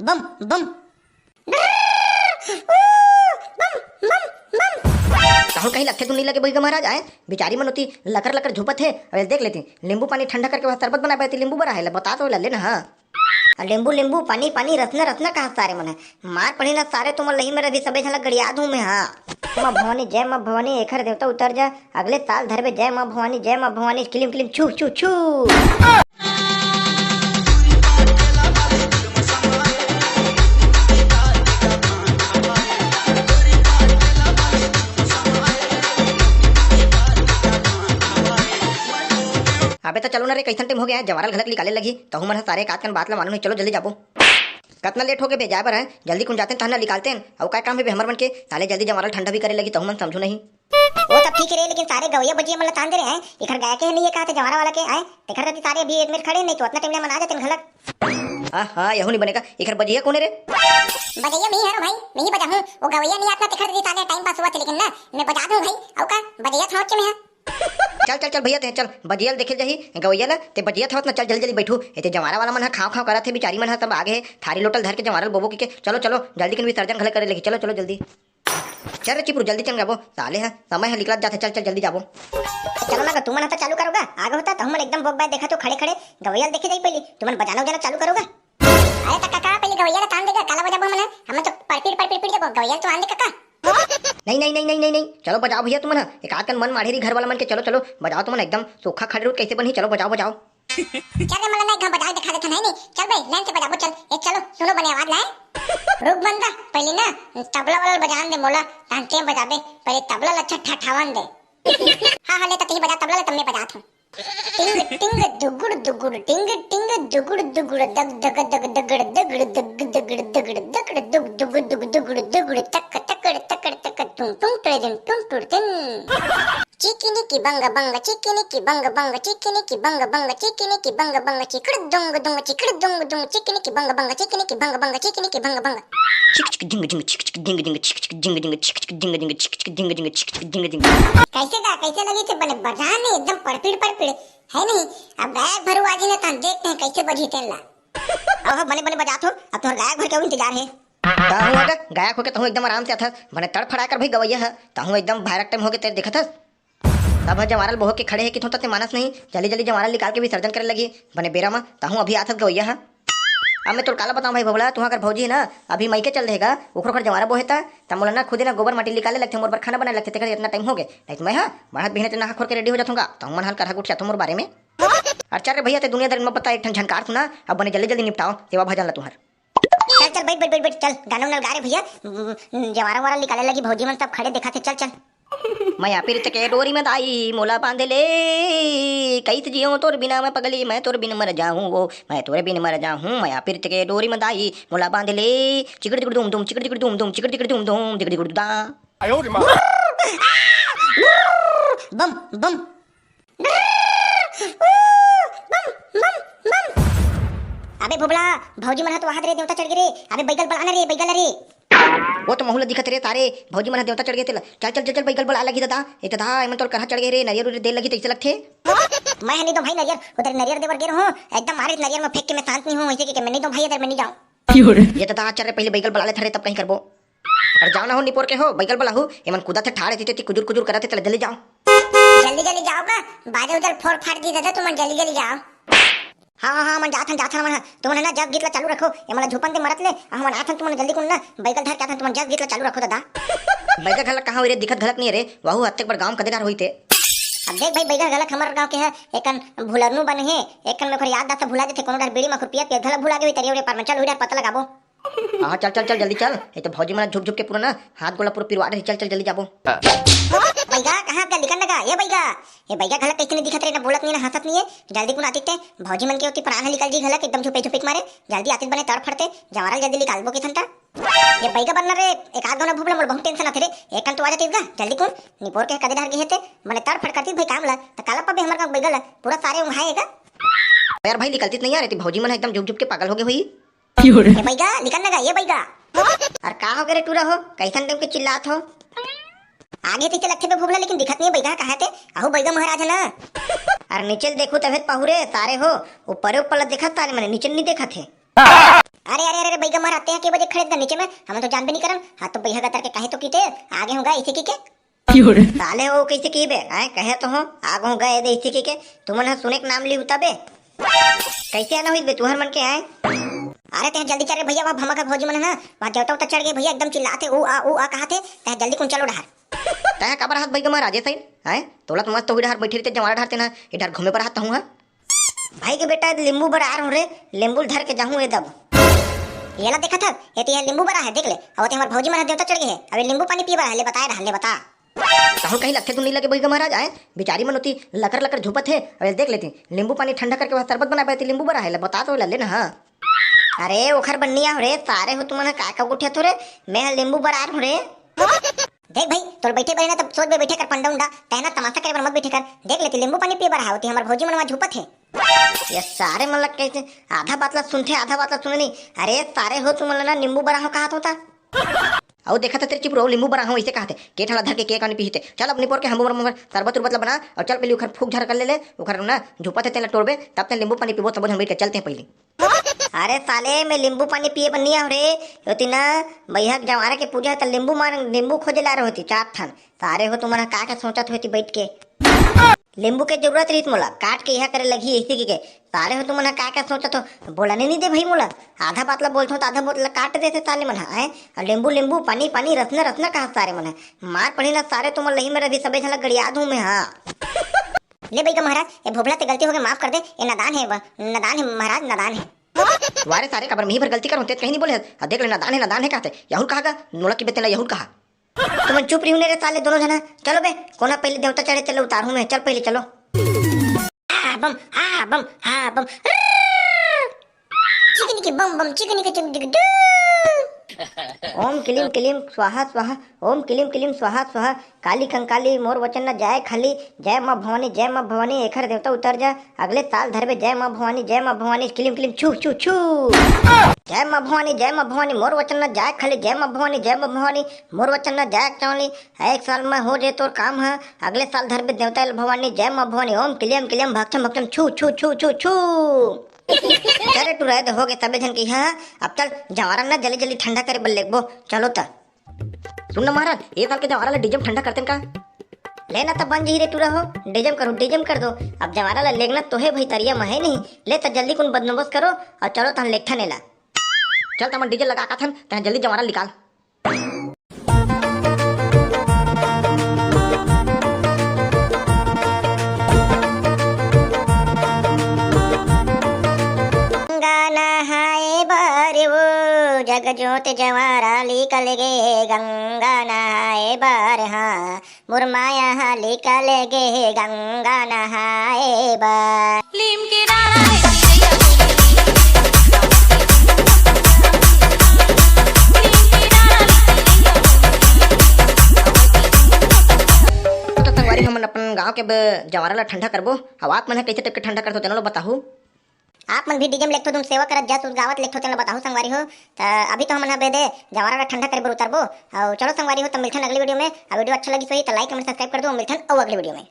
बम बम कहूँ कहीं लगते तो नहीं लगे भैया महाराज आए बेचारी मन होती लकर लकर झुपत है। अरे देख लेती नींबू पानी ठंडा करके वहाँ शरबत बना पाती नींबू बना है बता तो ले ना। हाँ नींबू नींबू पानी पानी रसना रसना कहाँ सारे मन है मार पड़ी ना सारे तुम लही मेरा भी सबे झलक गड़िया दूँ मैं। हाँ माँ भवानी जय माँ भवानी एखर देवता उतर जा अगले साल धरबे जय माँ भवानी किलिम किलिम छू छू छू। अबे तो चलो ना रे कैसन टाइम हो गया है जवारल घलक निकाले लगी तो मन सारे काटकन बात ला मालूम नहीं चलो जल्दी जाबो कितना लेट हो गए भेजा पर है जल्दी कुन जाते तहना निकालते हैं और क्या काम है हमर मन के ताले जल्दी जवारल ठंडा भी करे लगी तो मन समझू नहीं। वो तब ठीक है लेकिन सारे गवैया बजिया मतलब तान दे रहे हैं इधर गाय के नहीं है कहा थे जवारा वाला के आए देखर रहती सारे अभी एक मिनट खड़े नहीं तो उतना टाइम में आ जाते घलक। हाँ यहू नहीं बनेगा इधर बजिया कौन है रे बजैया मैं हूं भाई मैं ही बजा हूं वो गवैया नहीं आता देखर रहती सारे टाइम पास हुआ थे लेकिन ना मैं बजा दूं भाई और का बजैया था के मैं चल चल चल भैया ते चल बजियल देखे जाही गवैया ला ते बजिया था ना चल जल्दी जल्दी बैठू एते जवारा वाला मन है खाओ खाओ करा थे बेचारी मन है सब आगे थारी लोटल धर के जवारल बोबो के चलो चलो जल्दी के विसर्जन घले करे लगी चलो चलो जल्दी चल रे चिपरू जल्दी चल जाबो साले है समय है निकल जाते चल चल जल्दी जाबो चलो ना तुम मन चालू करोगा आगे होता तो हम एकदम बोक बाय देखा तो खड़े खड़े गवैया देखे जाई पहले तुम बजाना उजाना चालू करोगा। अरे तो काका पहले गवैया तान देगा काला बजाबो मन हम तो परपीट जाबो गवैया तो आन दे काका। नहीं नहीं नहीं नहीं नहीं नहीं चलो बजाओ भैया तुम ना एक आध मन माढ़ेरी घर वाला मन के चलो चलो बजाओ तुम एकदम सूखा खड़े रूट कैसे बनी चलो बजाओ बजाओ चल रे मला ना एकदम बजा दिखा देता नहीं चल भाई लाइन से बजाबो चल ए चलो सुनो बने आवाज लाए रुक बंदा पहले ना तबला वाला बजान दे मोला तांते बजाबे पहले तबला अच्छा ठठावन दे। हां ले तो बजा तबला ले तब मैं बजाता हूं टिंग टिंग दुगुड़ दुगुड़ टिंग टिंग दुगुड़ दुगुड़ दग दग दग दगड़ दगड़ दग दगड़ दगड़ दगड़ दुग दुग दुग दुगुड़ दुगुड़ तक तकड़ तकड़ तक तुम तुम तड़जन तुम तुड़तन चिकिनी की बंग बंग चिकिनी की बंग बंग चिकिनी की बंग बंग चिकिनी की बंग बंग चिकड़ दुंग दुंग चिकड़ दुंग दुंग चिकिनी की बंग बंग चिकिनी की बंग बंग चिकिनी की बंग बंग चिक चिक डिंग डिंग चिक चिक डिंग डिंग चिक चिक डिंग डिंग चिक चिक डिंग डिंग चिक चिक डिंग डिंग चिक चिक डिंग डिंग कैसे लगी थे बने बजाने एकदम परपीड़ है नहीं। अब गायक भरू आज ने तान देखते हैं कैसे बजी तेला अब बने बने बजा थो अब तो गायक भर के इंतजार है ताहू अगर गायक होके ताहू एकदम आराम से आता बने तड़फड़ा कर भाई गवैया है ताहू एकदम भारत टाइम होके तेरे देखा था अब जवारल बोह के खड़े है कि थोड़ा ते मानस नहीं जल्दी जल्दी जवारल निकाल के विसर्जन करे लगी बने बेरा में ताहू अभी आता गवैया है। अब मैं तो काला बताऊं भाई भोला तू अगर भौजी है ना अभी मई के चल रहेगा ओखर जवारा बोहेता तब मोला ना खुद ना गोबर माटी निकाले लगते मोर पर खाना बनाने लगते तेरे इतना टाइम हो गए नहीं तो मैं हाँ बढ़त बहने नहा खोर के रेडी हो जाऊंगा तो मन हल कर उठ जाता मोर बारे में। अच्छा रे भैया ते दुनिया दर में पता एक झनकार सुना अब बने जल्दी जल्दी निपटाओ सेवा भजन ला तुम्हार चल चल बैठ चल गाना उना गा रहे भैया जवारा वारा निकाले लगी भौजी मन सब खड़े देखा थे चल चल मैं पीरित के डोरी में दाई मोला बांध ले कैसे जियो तोर बिना मैं पगली मैं तोर बिन मर जाऊं वो मैं तोरे बिन मर जाऊं मैं पीरित के डोरी में दाई मोला बांध ले चिकड़ चिकड़ दुम दुम चिकड़ चिकड़ दुम दुम चिकड़ चिकड़ दुम दुम चिकड़ चिकड़ दा आयो रे मां बम बम अबे भोबला भौजी मन तो वहां रे देवता चढ़ गे रे अबे बैगल बलाना रे बैगल रे वो तो महुला दिखत रे तारे भौजी मन देवता चढ़ गए तेला चल चल चल बैगल बड़ा लगी दादा ए दादा एमन तोर कहां चढ़ गए रे नरियर उरे दे लगी तैसे लगथे मैं नहीं तो भाई नरियर उधर नरियर देवर गे रहो एकदम मारे नरियर में फेंक के मैं शांत नहीं हूं ऐसे कि मैं नहीं तो भाई इधर मैं नहीं जाऊं ये दादा चल रे पहले बैगल बड़ा ले थरे तब कहीं करबो और जाओ ना हो निपोर के हो बैगल बड़ा हो एमन कुदा थे ठाड़े थे कुजुर कुजुर करते चल जल्दी जाओ जल्दी जाओगा बाजे उधर फोड़ फाड़ दी दादा तुम जल्दी जाओ। हाँ मन जाथन मन तुम ना जब गीत चालू रखो ये मला झोपन दे मरत ले हम आथन तुम जल्दी कुन ना बैगल धर के आथन तुम जब गीत चालू रखो दादा बैगल घलक कहां रे दिखत घलक नहीं रे वहु हत्ते पर गांव कदेदार होईते अब देख भाई बैगल घलक हमर गांव के है एकन भुलरनु बन है एकन में याद दाता भुला देथे कोनो डर बीड़ी में खुरपिया पे घलक भुला गई तरियो रे पर में चल उधर पता लगाबो हां चल चल चल जल्दी चल ये तो भौजी मन झुक झुक के पूरा ना हाथ गोला पूरा पिरवा रहे चल चल जल्दी जाबो बैगा कहां का लिखन लगा ये बैगा घलक कैसे नहीं दिखत रे ना बोलत नहीं ना हंसत नहीं है जल्दी कुन आती थे भौजी मन के होती प्राण निकल जी घलक एकदम झुपे झुपे मारे जल्दी आती बने तड़ फड़ते जवारल जल्दी निकालबो के थनता ये बैगा बनना रे एक आध दोना भूबला मोर बहुत टेंशन आथे रे एकन तो आ जाती गा जल्दी कुन निपोर के कदेदार गे हेते मने तड़ फड़ करती भाई काम ला त काला पबे हमर का बैगल पूरा सारे उहाएगा यार भाई निकलती नहीं आ रही भौजी मन एकदम झुक झुक के पागल हो गई हुई ये बैगा निकल लगा ये बैगा और का हो गए टूरा हो कैसन टाइम के चिल्लात हो आगे पीछे लगते पे भोबला लेकिन दिखत नहीं बैगा कहा थे आहू बैगा महाराज है ना। अरे नीचे देखो तबे पाहुरे तारे हो ऊपर ऊपर दिखत तारे मैंने नीचे नहीं देखा थे। अरे अरे अरे बैगा महाराज आते हैं के बजे खड़े थे नीचे में हम तो जान भी नहीं करन। हाँ तो बैगा गतर के कहे तो कीते आगे होगा इसी के साले हो कैसे की बे आए कहे तो हो आगे होगा ये इसी के तुमन सुने के नाम ली उता बे कैसे आना हुई बे तुहर मन के आए। अरे ते जल्दी चल रे भैया वहाँ भमका भौजी मन है ना वहाँ देवता उतर चढ़ गए भैया एकदम चिल्लाते ऊ आ कहा थे ते जल्दी कौन चलो डहार तय काबर हाथ बैग महाराजे सही आए तोला तो मस्त हुई बैठी रहते जवारा ढारते ना इधर घूमे पर हाथ हूँ भाई के बेटा लींबू बड़ा आ रहा रे लींबू धर के जाऊँ ये दब ये ला देखा था ये तो लींबू बड़ा है देख ले और ते हमारे भौजी मन देवता चढ़ गए है अबे लींबू पानी पी रहा है ले बता कहूँ कहीं लगते तो नहीं लगे बैग महाराज आए बेचारी मन होती लकर लकर झुपत है अरे देख लेती नींबू पानी ठंडा करके वहाँ शरबत बना पाती लींबू बड़ा है बता तो ले ना हाँ। अरे ओखर बन्निया हो रे सारे हो तुम का उठे तो रे मैं लींबू बड़ा हूँ रे। देख भाई तो बैठे बड़े ना तब सोच में बैठे कर पंडा उंडा तहना तमाशा करे मत बैठे कर देख लेती लींबू पानी पी रहा होती हमारे भौजी मन वहाँ झुपत है। ये सारे मतलब कैसे आधा बात सुनते आधा बात सुने नहीं। अरे सारे हो तुम ना नींबू बड़ा हो कहा होता और देखा था तेरे चिप रो लींबू बड़ा हूँ ऐसे कहते के ठंडा धर के केक आनी पीते चल अपनी पोर के हम शरबत उरबत बना और चल पहले उखर फूक झर कर ले उखर ना झुपा थे तेला तोड़बे तब ते लींबू पानी पीबो तब हम बैठ के चलते हैं पहले। अरे साले मैं लींबू पानी पिए बनिया हो रे होती ना भैया जवारा के पूजा तो लींबू खोजे ला रहे होती चार ठन सारे हो तुम्हारा का सोचत होती बैठ के लींबू के जरूरत रही मोला काट के यह करे लगी इसी के सारे हो तुम का सोचत हो बोला नहीं दे भाई मोला आधा बातला बोलते हो तो आधा बोतला काट देते साले मन है लींबू पानी पानी रसना कहा सारे मन मार पड़ी ना सारे तुम लही में रही सबे झलक गड़िया दूं मैं हाँ। ले भाई का महाराज ये भोबला से गलती हो गई माफ कर दे ये नादान है महाराज नादान है। वारे सारे कबर में भर गलती कर होते कहीं नहीं बोले देख ले नादान है कहते यहूर कहा नोला की बेतना यहूर कहा तुम चुप रही रे साले दोनों जना चलो बे कोना पहले देवता चढ़े चलो उतारू मैं चल पहले चलो बम चिकनी के ओम किलिम किलिम स्वाहा स्वाहा ओम किलिम किलिम स्वाहा स्वाहा काली कंकाली मोर वचन न जाए खाली जय माँ भवानी एखर देवता उतर जा अगले साल धरबे जय माँ भवानी किलिम किलिम छू छू छू जय माँ भवानी मोर वचन न जाए खाली जय माँ भवानी मोर वचन न जाए चौली एक साल में हो जाए तोर काम है अगले साल धरबे देवता भवानी जय माँ भवानी ओम किलिम किलिम भक्तम छू छू छू छू छू। अरे तू रह हो गए तबे जन की हाँ अब चल जवारा ना जल्दी ठंडा करे बल्ले वो चलो ता सुन महाराज ये साल के जवारा डीजम ठंडा करते का लेना तब बन जी रे तू रहो डीजम कर दो अब जवारा ला लेगना तो है भाई तरिया में है नहीं ले तो जल्दी कौन बंदोबस्त करो और चलो तन लेखा नेला चल तम डीजल लगा का था जल्दी जवारा निकाल। जग जोत जवारा निकल गे गंगा नहाए बार हाँ मुरमाया निकल गे गंगा नहाए बार लीम के हम अपन गांव के जवारा ला ठंडा करबो हवात मन कैसे टक्के ठंडा करतो तेनो बताहू आप मन भी डीजम लेखतो तुम सेवा करत जा उस गावत लेखतो चलो बताओ संगवारी हो अभी तो हम ना बेदे जवारा ठंडा करे बर उतरबो और चलो संगवारी हो तो मिलथन अगली वीडियो में वीडियो अच्छा लगी तो लाइक कमेंट सब्सक्राइब कर दो मिलथन अगली वीडियो में।